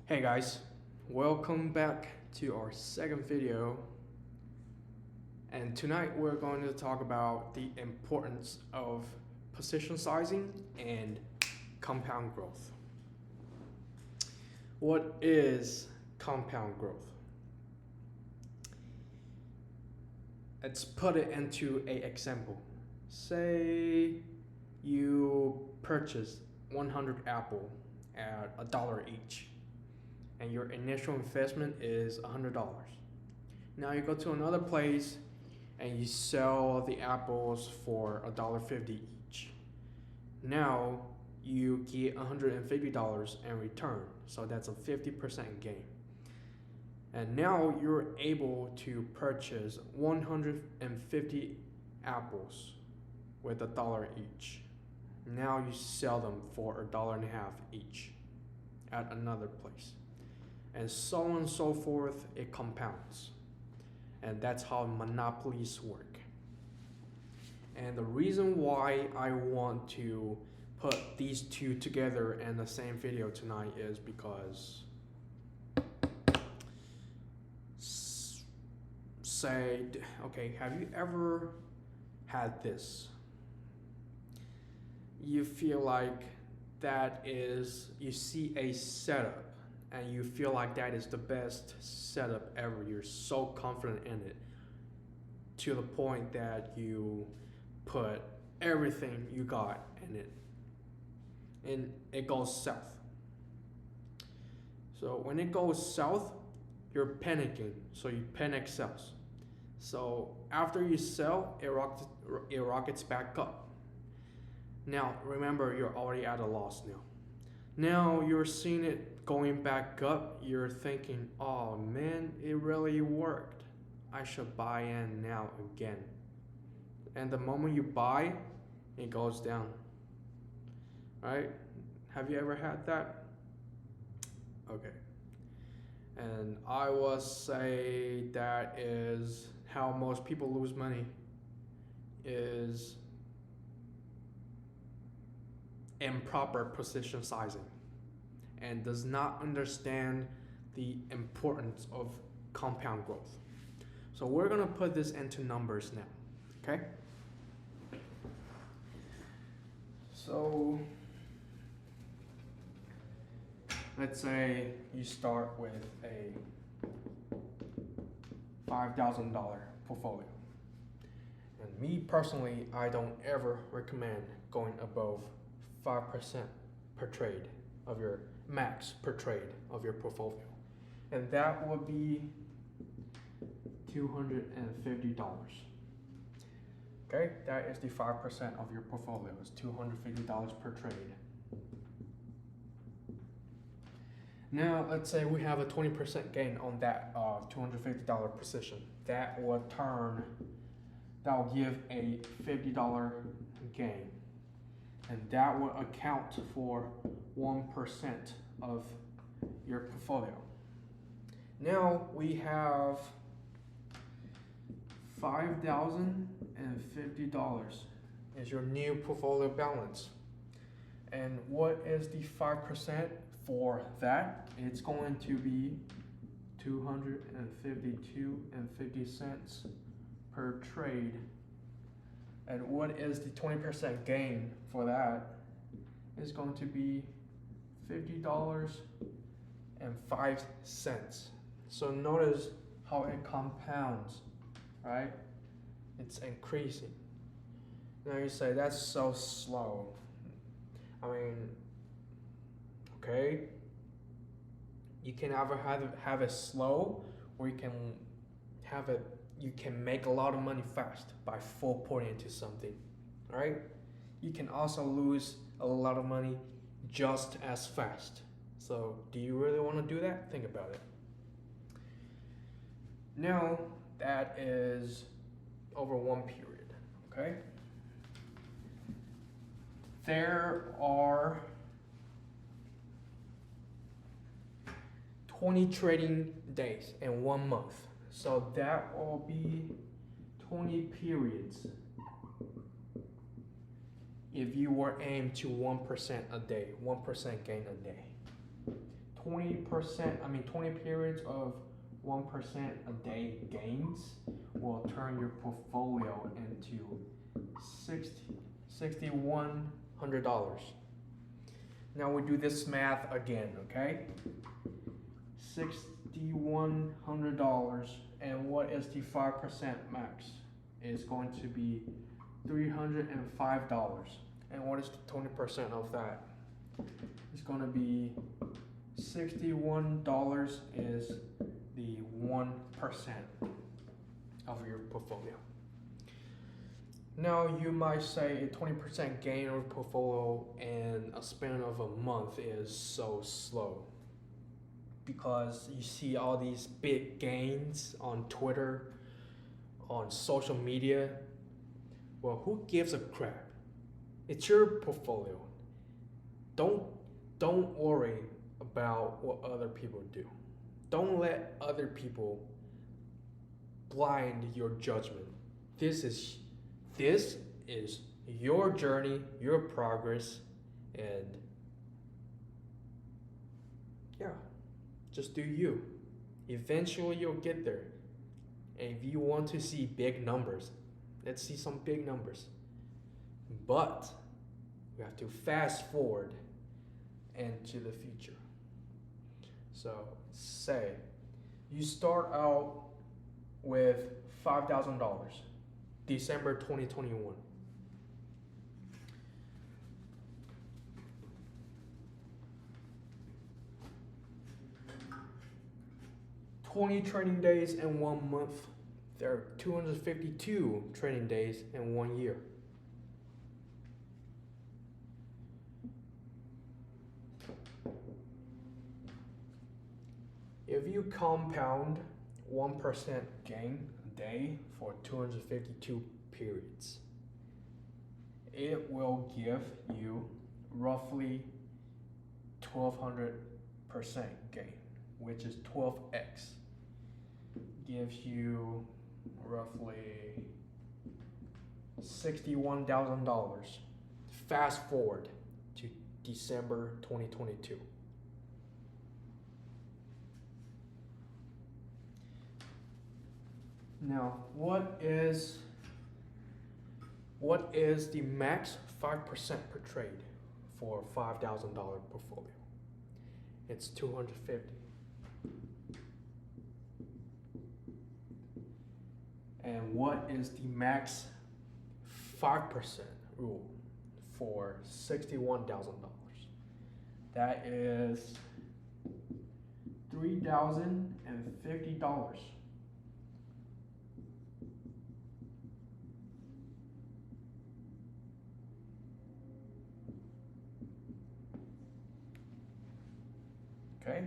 Hey guys, welcome back to our second video. And tonight we're going to talk about the importance of position sizing and compound growth. What is compound growth? Let's put it into an example. Say you purchase 100 apple at $1 each, and your initial investment is $100. Now you go to another place and you sell the apples for $1.50 each. Now you get $150 in return, so that's a 50% gain. And now you're able to purchase 150 apples with $1 each. Now you sell them for $1.50 each at another place. And so on and so forth, it compounds. And that's how monopolies work. And the reason why I want to put these two together in the same video tonight is because have you ever had this? You feel like you see a setup and you feel like that is the best setup ever. You're so confident in it to the point that you put everything you got in it, and it goes south. So when it goes south, you're panicking, so you panic sells. So after you sell, it rockets back up. Now remember, you're already at a loss now. Now you're seeing it going back up, you're thinking, oh man, it really worked. I should buy in now again. And the moment you buy, it goes down. Right? Have you ever had that? Okay. And I will say that is how most people lose money, is improper position sizing, and does not understand the importance of compound growth. So we're gonna put this into numbers now, okay? So let's say you start with a $5,000 portfolio. And me personally, I don't ever recommend going above 5% per trade of your max per trade of your portfolio. And that would be $250. Okay, that is the 5% of your portfolio. It's $250 per trade. Now, let's say we have a 20% gain on that $250 position. That will give a $50 gain. And that will account for 1% of your portfolio. Now we have $5,050 is your new portfolio balance. And what is the 5% for that? It's going to be $252.50 per trade. And what is the 20% gain for that? Is going to be $50.05. So notice how it compounds, right? It's increasing. Now you say, that's so slow. I mean, okay, you can either have it slow, or you can make a lot of money fast by full pouring into something, right? You can also lose a lot of money just as fast. So do you really want to do that? Think about it. Now that is over one period, okay? There are 20 trading days in 1 month. So that will be 20 periods if you were aimed to 1% a day, 1% gain a day. 20%, 20 periods of 1% a day gains will turn your portfolio into $6,100. Now we do this math again, okay? $6,100, and what is the 5% max? It's going to be $305. And what is the 20% of that? It's going to be $61 is the 1% of your portfolio. Now you might say a 20% gain on portfolio in a span of a month is so slow, because you see all these big gains on Twitter, on social media. Well, who gives a crap? It's your portfolio. Don't worry about what other people do. Don't let other people blind your judgment. This is your journey, your progress, and yeah, just do you. Eventually you'll get there. And if you want to see big numbers, let's see some big numbers. But we have to fast forward into the future. So say you start out with $5,000, December 2021. Trading days in 1 month. There are 252 trading days in 1 year. If you compound 1% gain a day for 252 periods, it will give you roughly 1,200% gain, which is 12x. Gives you roughly $61,000. Fast forward to December 2022. Now, what is the max 5% per trade for a $5,000 portfolio? It's 250. And what is the max 5% rule for $61,000? That is $3,050. Okay,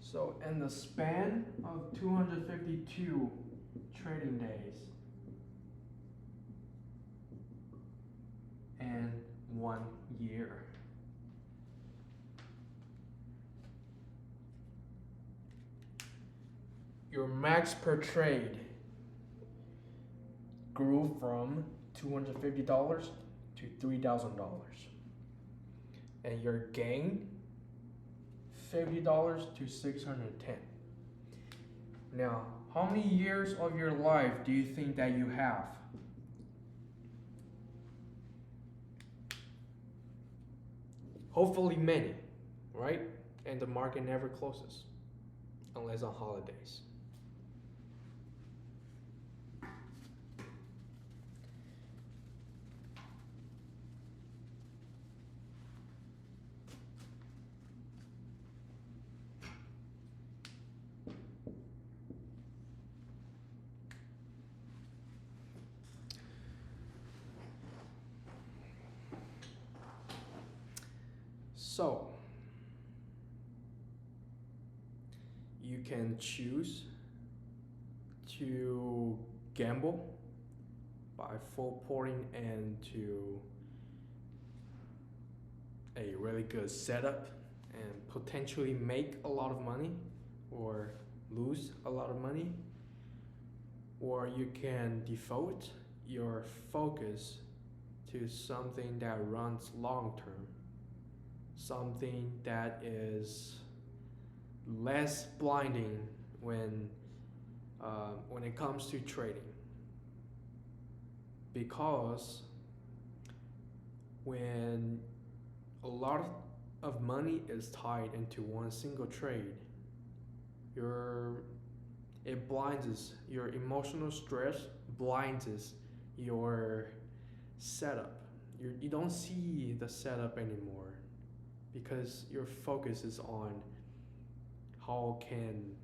so in the span of 252 trading days and 1 year, your max per trade grew from $250 to $3,000, and your gain $50 to $610. Now, how many years of your life do you think that you have? Hopefully many, right? And the market never closes, unless on holidays. So, you can choose to gamble by full pouring into a really good setup and potentially make a lot of money or lose a lot of money, or you can devote your focus to something that runs long term, something that is less blinding when when it comes to trading, because when a lot of money is tied into one single trade, your it blinds your emotional stress, blinds your setup. You don't see the setup anymore because your focus is on how can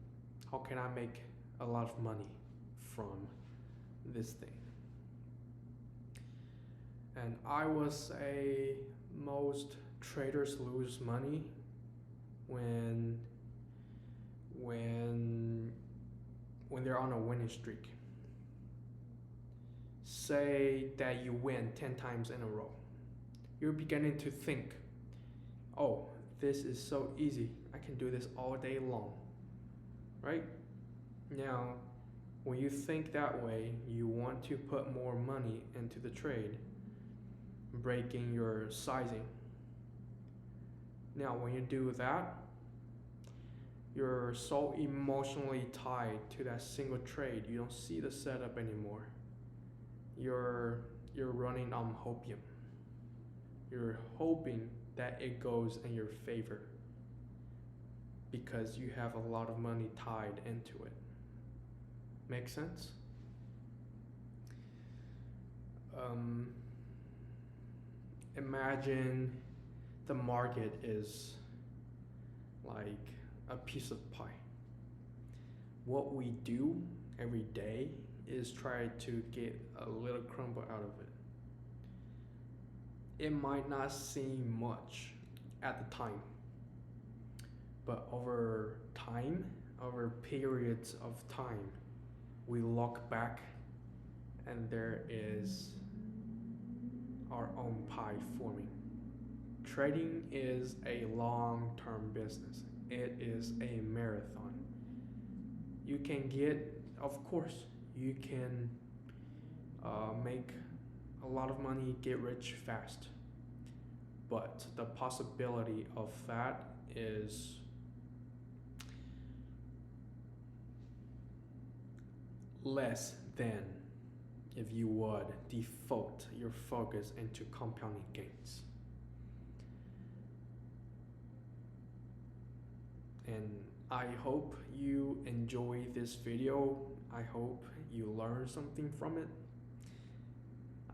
how can I make a lot of money from this thing. And I would say most traders lose money when when when they're on a winning streak. Say that you win 10 times in a row. You're beginning to think, oh, this is so easy. I can do this all day long, right? Now, when you think that way, you want to put more money into the trade, breaking your sizing. Now, when you do that, you're so emotionally tied to that single trade, you don't see the setup anymore. You're running on hopium. You're hoping that it goes in your favor because you have a lot of money tied into it. Make sense? Imagine the market is like a piece of pie. What we do every day is try to get a little crumble out of it. It might not seem much at the time, but over time, over periods of time, we look back and there is our own pie forming. Trading is a long term business, it is a marathon. You can get, of course, you can make a lot of money, get rich fast, but the possibility of that is less than if you would default your focus into compounding gains. And I hope you enjoy this video. I hope you learn something from it.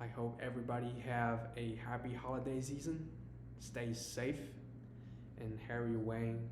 I hope everybody have a happy holiday season. Stay safe. And Harry Wang